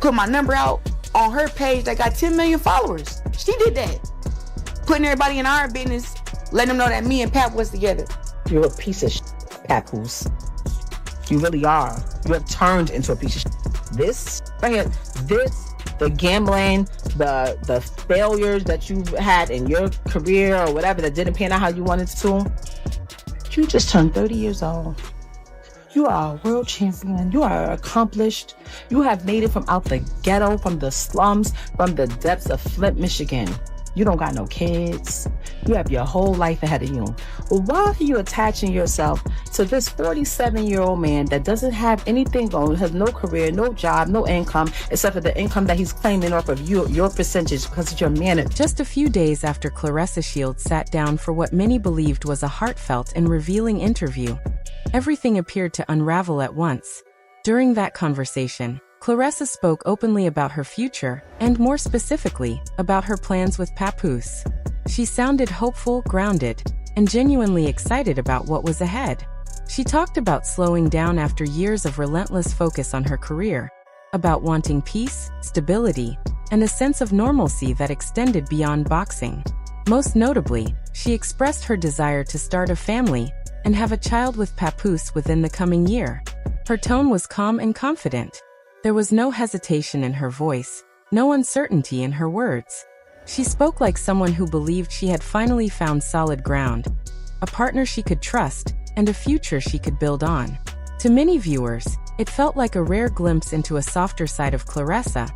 put my number out on her page that got 10 million followers. She did that. Putting everybody in our business, letting them know that me and Pap was together. You're a piece of Papoose. You really are. You have turned into a piece of This, right here, the gambling, the failures that you had in your career or whatever that didn't pan out how you wanted to. You just turned 30 years old. You are a world champion. You are accomplished. You have made it from out the ghetto, from the slums, from the depths of Flint, Michigan. You don't got no kids. You have your whole life ahead of you. Well, why are you attaching yourself to this 47-year-old man that doesn't have anything going, has no career, no job, no income, except for the income that he's claiming off of your percentage because of your manager? Just a few days after Claressa Shields sat down for what many believed was a heartfelt and revealing interview, everything appeared to unravel at once. During that conversation, Claressa spoke openly about her future, and more specifically, about her plans with Papoose. She sounded hopeful, grounded, and genuinely excited about what was ahead. She talked about slowing down after years of relentless focus on her career, about wanting peace, stability, and a sense of normalcy that extended beyond boxing. Most notably, she expressed her desire to start a family and have a child with Papoose within the coming year. Her tone was calm and confident. There was no hesitation in her voice, no uncertainty in her words. She spoke like someone who believed she had finally found solid ground, a partner she could trust, and a future she could build on. To many viewers, it felt like a rare glimpse into a softer side of Claressa,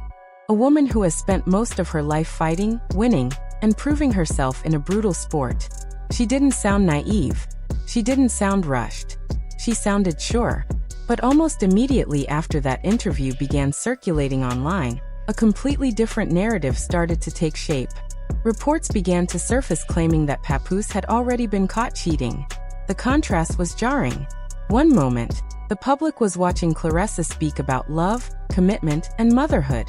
a woman who has spent most of her life fighting, winning, and proving herself in a brutal sport. She didn't sound naive. She didn't sound rushed. She sounded sure. But almost immediately after that interview began circulating online, a completely different narrative started to take shape. Reports began to surface claiming that Papoose had already been caught cheating. The contrast was jarring. One moment, the public was watching Claressa speak about love, commitment, and motherhood.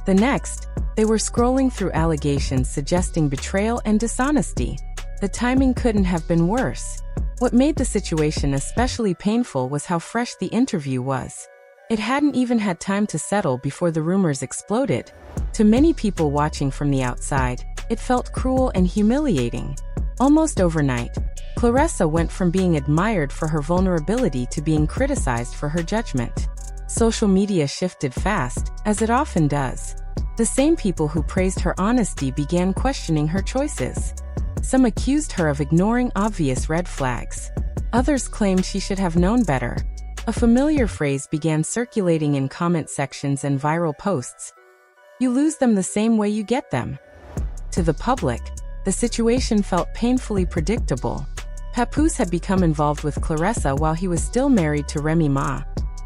The next, they were scrolling through allegations suggesting betrayal and dishonesty. The timing couldn't have been worse. What made the situation especially painful was how fresh the interview was. It hadn't even had time to settle before the rumors exploded. To many people watching from the outside, it felt cruel and humiliating. Almost overnight, Claressa went from being admired for her vulnerability to being criticized for her judgment. Social media shifted fast, as it often does. The same people who praised her honesty began questioning her choices. Some accused her of ignoring obvious red flags. Others claimed she should have known better. A familiar phrase began circulating in comment sections and viral posts. You lose them the same way you get them. To the public, the situation felt painfully predictable. Papoose had become involved with Claressa while he was still married to Remy Ma,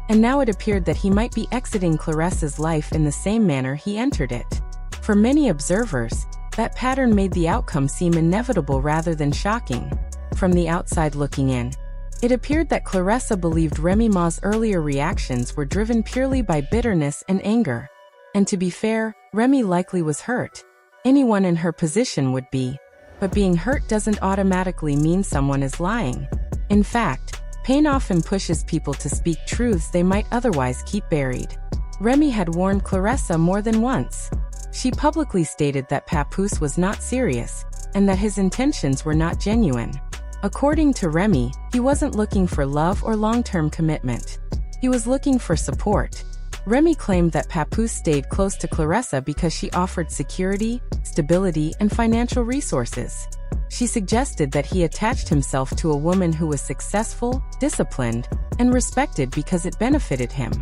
and now it appeared that he might be exiting Claressa's life in the same manner he entered it. For many observers, that pattern made the outcome seem inevitable rather than shocking. From the outside looking in, it appeared that Claressa believed Remy Ma's earlier reactions were driven purely by bitterness and anger. And to be fair, Remy likely was hurt. Anyone in her position would be. But being hurt doesn't automatically mean someone is lying. In fact, pain often pushes people to speak truths they might otherwise keep buried. Remy had warned Claressa more than once. She publicly stated that Papoose was not serious, and that his intentions were not genuine. According to Remy, he wasn't looking for love or long-term commitment. He was looking for support. Remy claimed that Papoose stayed close to Claressa because she offered security, stability, and financial resources. She suggested that he attached himself to a woman who was successful, disciplined, and respected because it benefited him.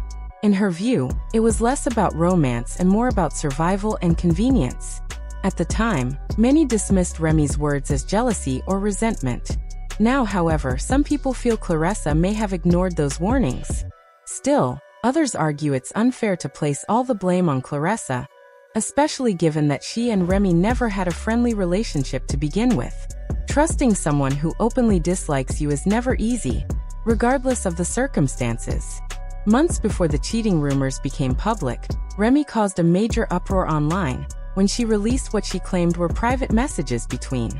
In her view, it was less about romance and more about survival and convenience. At the time, many dismissed Remy's words as jealousy or resentment. Now, however, some people feel Claressa may have ignored those warnings. Still, others argue it's unfair to place all the blame on Claressa, especially given that she and Remy never had a friendly relationship to begin with. Trusting someone who openly dislikes you is never easy, regardless of the circumstances. Months before the cheating rumors became public, Remy caused a major uproar online when she released what she claimed were private messages between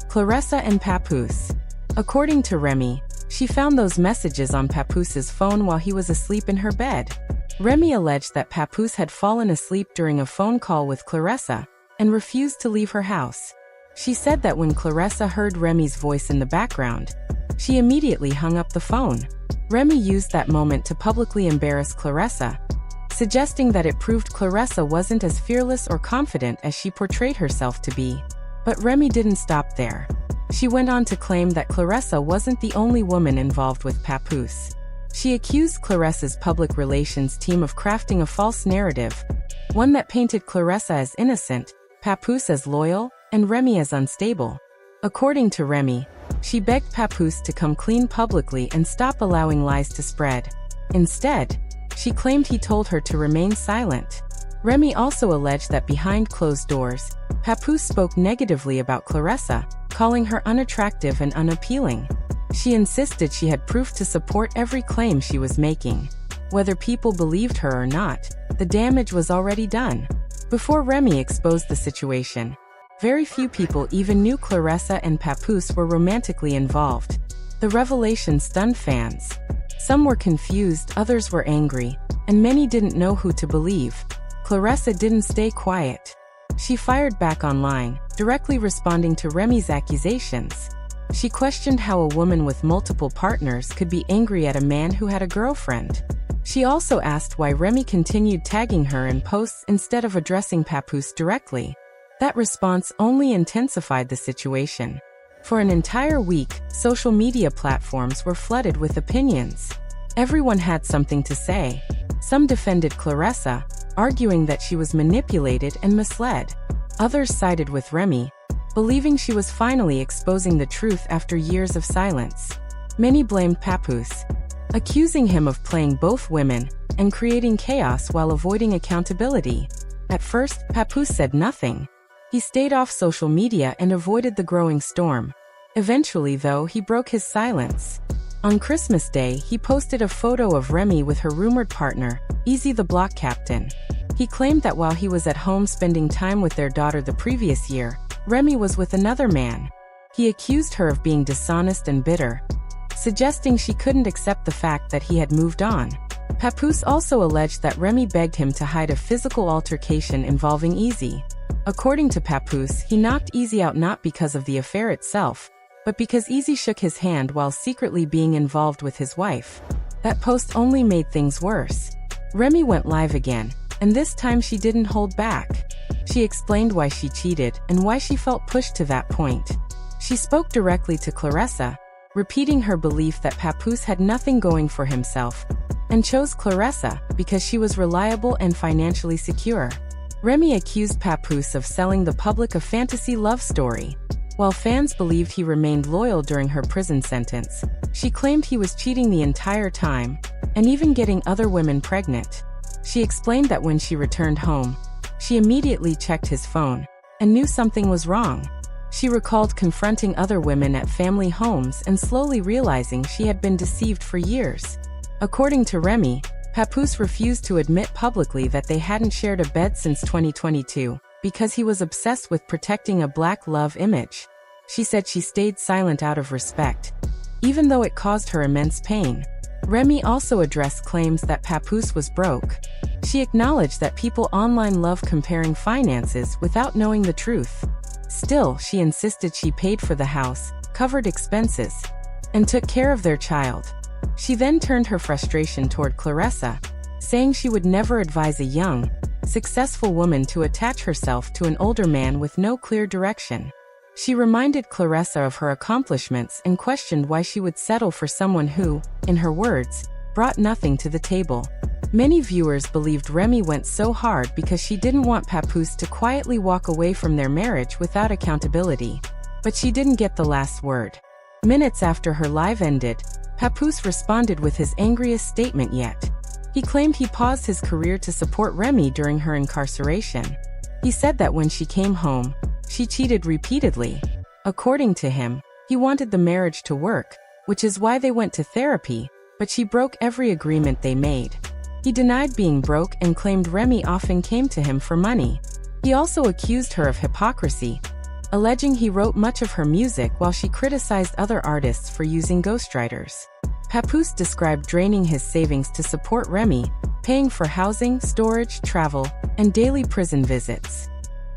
Claressa and Papoose. According to Remy, she found those messages on Papoose's phone while he was asleep in her bed. Remy alleged that Papoose had fallen asleep during a phone call with Claressa and refused to leave her house. She said that when Claressa heard Remy's voice in the background, she immediately hung up the phone. Remy used that moment to publicly embarrass Claressa, suggesting that it proved Claressa wasn't as fearless or confident as she portrayed herself to be. But Remy didn't stop there. She went on to claim that Claressa wasn't the only woman involved with Papoose. She accused Claressa's public relations team of crafting a false narrative, one that painted Claressa as innocent, Papoose as loyal, and Remy as unstable. According to Remy, she begged Papoose to come clean publicly and stop allowing lies to spread. Instead, she claimed he told her to remain silent. Remy also alleged that behind closed doors, Papoose spoke negatively about Claressa, calling her unattractive and unappealing. She insisted she had proof to support every claim she was making. Whether people believed her or not, the damage was already done. Before Remy exposed the situation, very few people even knew Claressa and Papoose were romantically involved. The revelation stunned fans. Some were confused, others were angry, and many didn't know who to believe. Claressa didn't stay quiet. She fired back online, directly responding to Remy's accusations. She questioned how a woman with multiple partners could be angry at a man who had a girlfriend. She also asked why Remy continued tagging her in posts instead of addressing Papoose directly. That response only intensified the situation. For an entire week, social media platforms were flooded with opinions. Everyone had something to say. Some defended Claressa, arguing that she was manipulated and misled. Others sided with Remy, believing she was finally exposing the truth after years of silence. Many blamed Papoose, accusing him of playing both women and creating chaos while avoiding accountability. At first, Papoose said nothing. He stayed off social media and avoided the growing storm. Eventually, though, he broke his silence. On Christmas Day, he posted a photo of Remy with her rumored partner, Easy the Block Captain. He claimed that while he was at home spending time with their daughter the previous year, Remy was with another man. He accused her of being dishonest and bitter, suggesting she couldn't accept the fact that he had moved on. Papoose also alleged that Remy begged him to hide a physical altercation involving Easy. According to Papoose, he knocked Easy out not because of the affair itself, but because Easy shook his hand while secretly being involved with his wife. That post only made things worse. Remy went live again, and this time she didn't hold back. She explained why she cheated and why she felt pushed to that point. She spoke directly to Claressa, repeating her belief that Papoose had nothing going for himself, and chose Claressa because she was reliable and financially secure. Remy accused Papoose of selling the public a fantasy love story. While fans believed he remained loyal during her prison sentence, she claimed he was cheating the entire time, and even getting other women pregnant. She explained that when she returned home, she immediately checked his phone, and knew something was wrong. She recalled confronting other women at family homes and slowly realizing she had been deceived for years. According to Remy, Papoose refused to admit publicly that they hadn't shared a bed since 2022, because he was obsessed with protecting a black love image. She said she stayed silent out of respect, even though it caused her immense pain. Remy also addressed claims that Papoose was broke. She acknowledged that people online love comparing finances without knowing the truth. Still, she insisted she paid for the house, covered expenses, and took care of their child. She then turned her frustration toward Claressa, saying she would never advise a young, successful woman to attach herself to an older man with no clear direction. She reminded Claressa of her accomplishments and questioned why she would settle for someone who, in her words, brought nothing to the table. Many viewers believed Remy went so hard because she didn't want Papoose to quietly walk away from their marriage without accountability. But she didn't get the last word. Minutes after her live ended, Papoose responded with his angriest statement yet. He claimed he paused his career to support Remy during her incarceration. He said that when she came home, she cheated repeatedly. According to him, he wanted the marriage to work, which is why they went to therapy, but she broke every agreement they made. He denied being broke and claimed Remy often came to him for money. He also accused her of hypocrisy, alleging he wrote much of her music while she criticized other artists for using ghostwriters. Papoose described draining his savings to support Remy, paying for housing, storage, travel, and daily prison visits.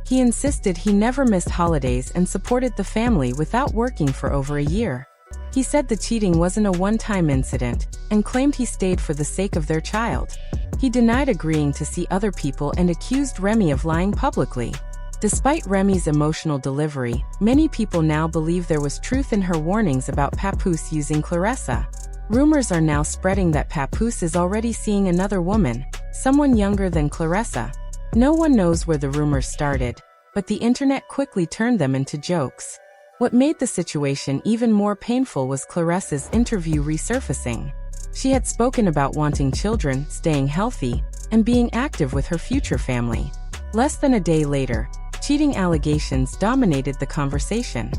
He insisted he never missed holidays and supported the family without working for over a year. He said the cheating wasn't a one-time incident and claimed he stayed for the sake of their child. He denied agreeing to see other people and accused Remy of lying publicly. Despite Remy's emotional delivery, many people now believe there was truth in her warnings about Papoose using Claressa. Rumors are now spreading that Papoose is already seeing another woman, someone younger than Claressa. No one knows where the rumors started, but the internet quickly turned them into jokes. What made the situation even more painful was Claressa's interview resurfacing. She had spoken about wanting children, staying healthy, and being active with her future family. Less than a day later, cheating allegations dominated the conversation.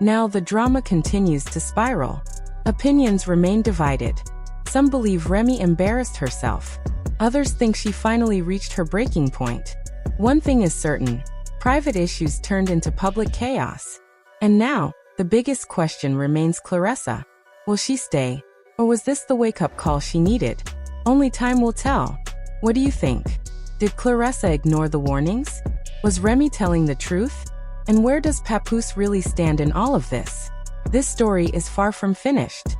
Now the drama continues to spiral. Opinions remain divided. Some believe Remy embarrassed herself. Others think she finally reached her breaking point. One thing is certain, private issues turned into public chaos. And now, the biggest question remains Claressa. Will she stay? Or was this the wake-up call she needed? Only time will tell. What do you think? Did Claressa ignore the warnings? Was Remy telling the truth? And where does Papoose really stand in all of this? This story is far from finished.